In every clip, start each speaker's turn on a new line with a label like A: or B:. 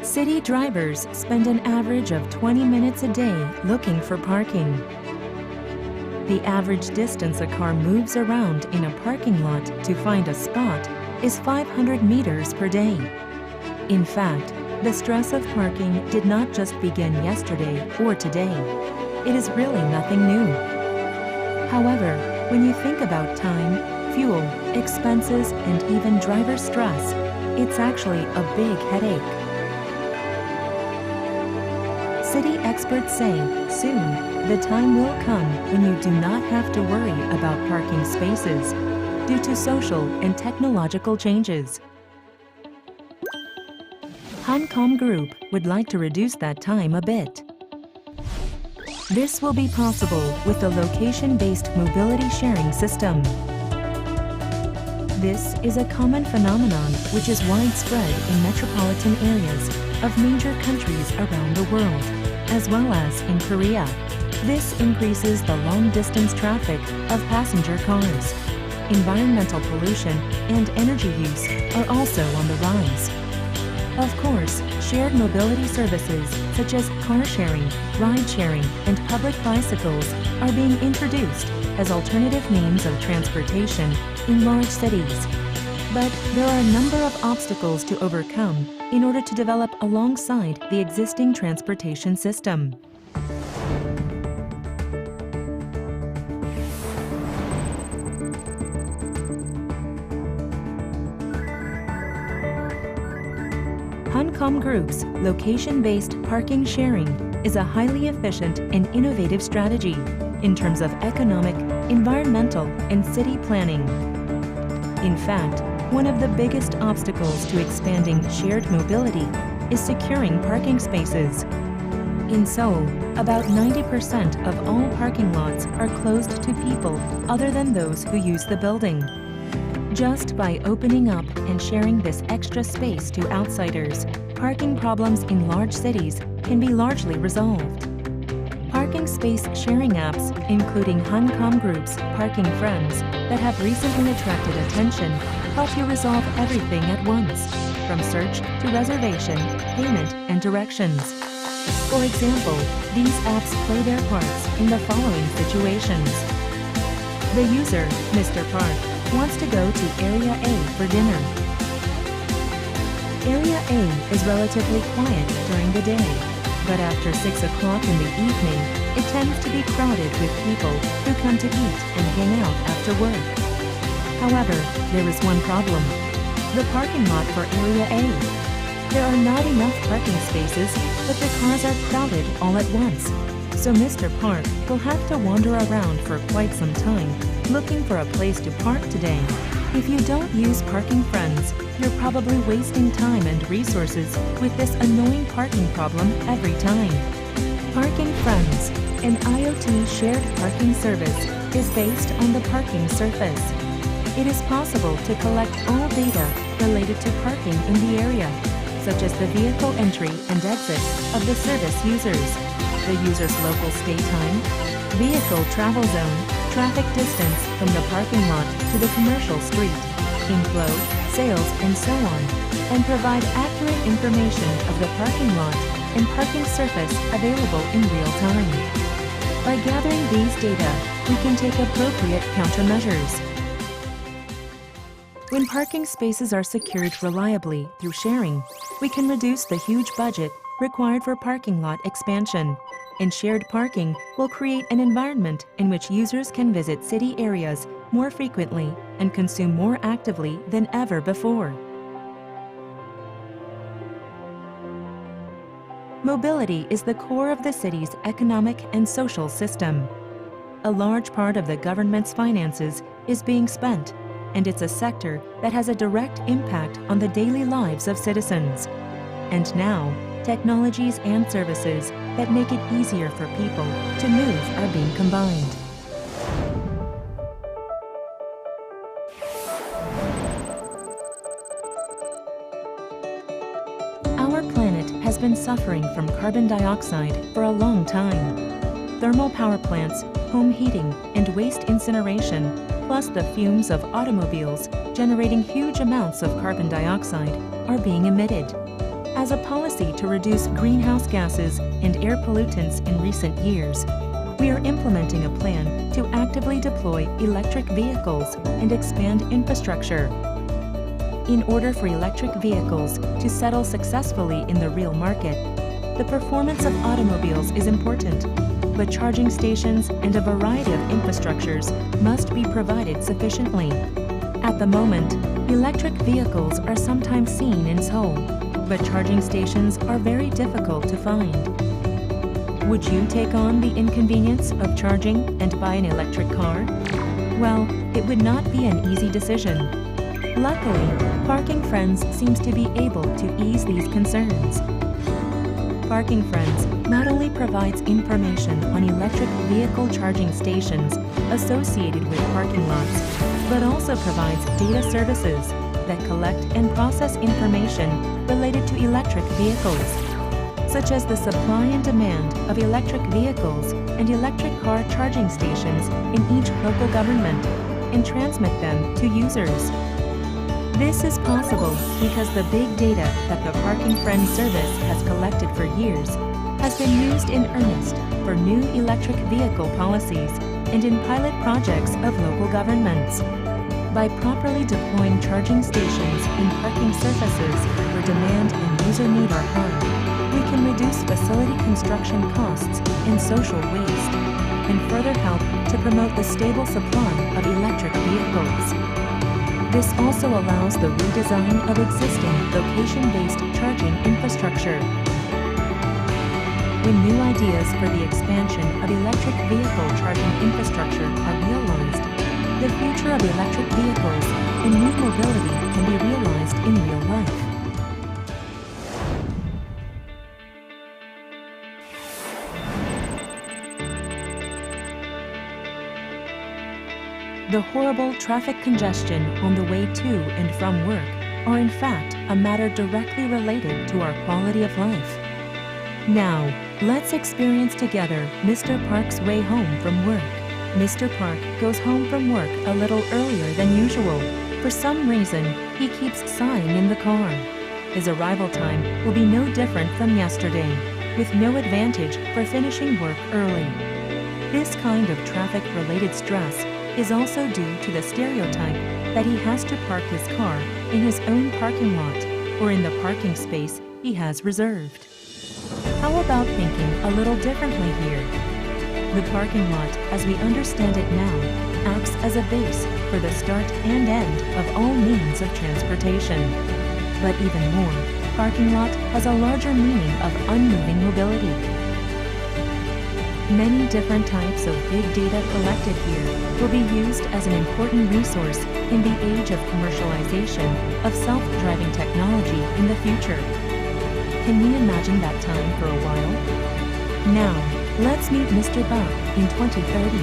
A: City drivers spend an average of 20 minutes a day looking for parking. The average distance a car moves around in a parking lot to find a spot is 500 meters per day. In fact, the stress of parking did not just begin yesterday or today. It is really nothing new. However, when you think about time, fuel, expenses, and even driver stress, it's actually a big headache. City experts say soon the time will come when you do not have to worry about parking spaces due to social and technological changes. Hancom Group would like to reduce that time a bit. This will be possible with the location-based mobility sharing system. This is a common phenomenon which is widespread in metropolitan areas of major countries around the world, as well as in Korea. This increases the long-distance traffic of passenger cars. Environmental pollution and energy use are also on the rise. Of course, shared mobility services such as car sharing, ride sharing, and public bicycles are being introduced as alternative means of transportation in large cities. But there are a number of obstacles to overcome in order to develop alongside the existing transportation system. Hancom Group's location-based parking sharing is a highly efficient and innovative strategy in terms of economic, environmental, and city planning. In fact, one of the biggest obstacles to expanding shared mobility is securing parking spaces. In Seoul, about 90% of all parking lots are closed to people other than those who use the building. Just by opening up and sharing this extra space to outsiders, parking problems in large cities can be largely resolved. Parking space sharing apps, including Hancom Group's Parking Friends, that have recently attracted attention, help you resolve everything at once, from search to reservation, payment, and directions. For example, these apps play their parts in the following situations. The user, Mr. Park, wants to go to Area A for dinner. Area A is relatively quiet during the day, but after 6 o'clock in the evening, it tends to be crowded with people who come to eat and hang out after work. However, there is one problem: the parking lot for Area A. There are not enough parking spaces, but the cars are crowded all at once. So Mr. Park will have to wander around for quite some time, looking for a place to park today. If you don't use Parking Friends, you're probably wasting time and resources with this annoying parking problem every time. Parking Friends, an IoT shared parking service, is based on the parking surface. It is possible to collect all data related to parking in the area, such as the vehicle entry and exit of the service users, the user's local stay time, vehicle travel zone, traffic distance from the parking lot to the commercial street, inflow, sales, and so on, and provide accurate information of the parking lot and parking surface available in real time. By gathering these data, we can take appropriate countermeasures. When parking spaces are secured reliably through sharing, we can reduce the huge budget required for parking lot expansion, and shared parking will create an environment in which users can visit city areas more frequently and consume more actively than ever before. Mobility is the core of the city's economic and social system. A large part of the government's finances is being spent, and it's a sector that has a direct impact on the daily lives of citizens. And now, technologies and services that make it easier for people to move are being combined. Our planet has been suffering from carbon dioxide for a long time. Thermal power plants, home heating, and waste incineration, plus the fumes of automobiles generating huge amounts of carbon dioxide, are being emitted. As a policy to reduce greenhouse gases and air pollutants in recent years, we are implementing a plan to actively deploy electric vehicles and expand infrastructure. In order for electric vehicles to settle successfully in the real market, the performance of automobiles is important, but charging stations and a variety of infrastructures must be provided sufficiently. At the moment, electric vehicles are sometimes seen in Seoul, but charging stations are very difficult to find. Would you take on the inconvenience of charging and buy an electric car? Well, it would not be an easy decision. Luckily, Parking Friends seems to be able to ease these concerns. Parking Friends not only provides information on electric vehicle charging stations associated with parking lots, but also provides data services that collect and process information related to electric vehicles, such as the supply and demand of electric vehicles and electric car charging stations in each local government, and transmit them to users. This is possible because the big data that the Parking Friends service has collected for years has been used in earnest for new electric vehicle policies and in pilot projects of local governments. By properly deploying charging stations in parking surfaces where demand and user need are high, we can reduce facility construction costs and social waste, and further help to promote the stable supply of electric vehicles. This also allows the redesign of existing location-based charging infrastructure. When new ideas for the expansion of electric vehicle charging infrastructure are realized, the future of electric vehicles and new mobility can be realized in real life. The horrible traffic congestion on the way to and from work are in fact a matter directly related to our quality of life. Now, let's experience together Mr. Park's way home from work. Mr. Park goes home from work a little earlier than usual. For some reason, he keeps sighing in the car. His arrival time will be no different from yesterday, with no advantage for finishing work early. This kind of traffic-related stress is also due to the stereotype that he has to park his car in his own parking lot or in the parking space he has reserved. How about thinking a little differently here? The parking lot, as we understand it now, acts as a base for the start and end of all means of transportation. But even more, parking lot has a larger meaning of unmoving mobility. Many different types of big data collected here will be used as an important resource in the age of commercialization of self-driving technology in the future. Can we imagine that time for a while? Now, let's meet Mr. Bach in 2030.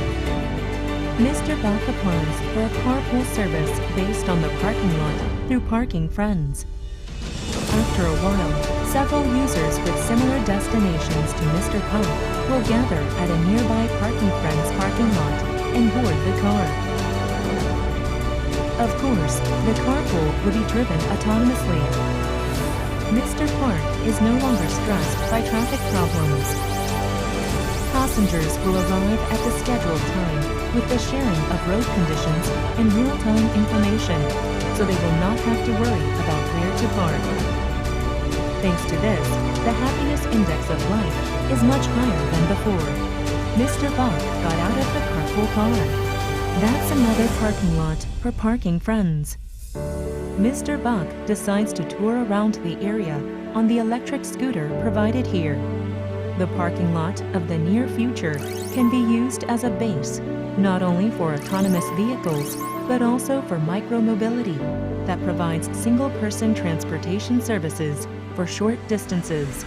A: Mr. Bach applies for a carpool service based on the parking lot through Parking Friends. After a while, several users with similar destinations to Mr. Bach will gather at a nearby Parking Friends parking lot and board the car. Of course, the carpool will be driven autonomously. Mr. Park is no longer stressed by traffic problems. Passengers will arrive at the scheduled time with the sharing of road conditions and real-time information, so they will not have to worry about where to park. Thanks to this, the happiness index of life is much higher than before. Mr. Bach got out of the carpool car. That's another parking lot for Parking Friends. Mr. Bach decides to tour around the area on the electric scooter provided here. The parking lot of the near future can be used as a base, not only for autonomous vehicles, but also for micromobility that provides single-person transportation services for short distances.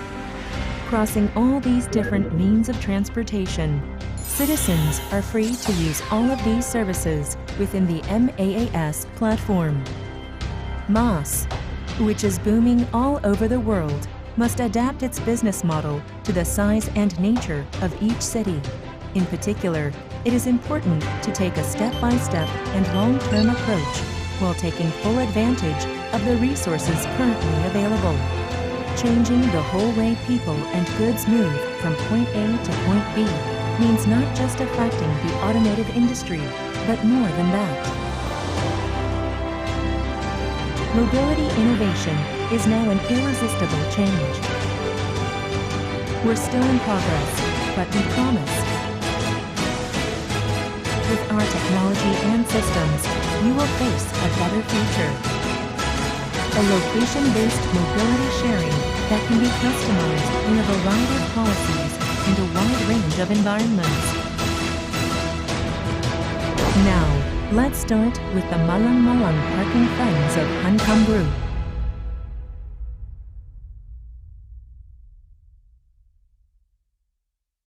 A: Crossing all these different means of transportation, citizens are free to use all of these services within the MaaS platform. MaaS, which is booming all over the world, must adapt its business model to the size and nature of each city. In particular, it is important to take a step-by-step and long-term approach while taking full advantage of the resources currently available. Changing the whole way people and goods move from point A to point B means not just affecting the automotive industry, but more than that. Mobility innovation is now an irresistible change. We're still in progress, but we promise. With our technology and systems, you will face a better future. A location-based mobility sharing that can be customized in a variety of policies and a wide range of environments. Now, let's start with the Malang Malang Parking Friends of Hankam Group.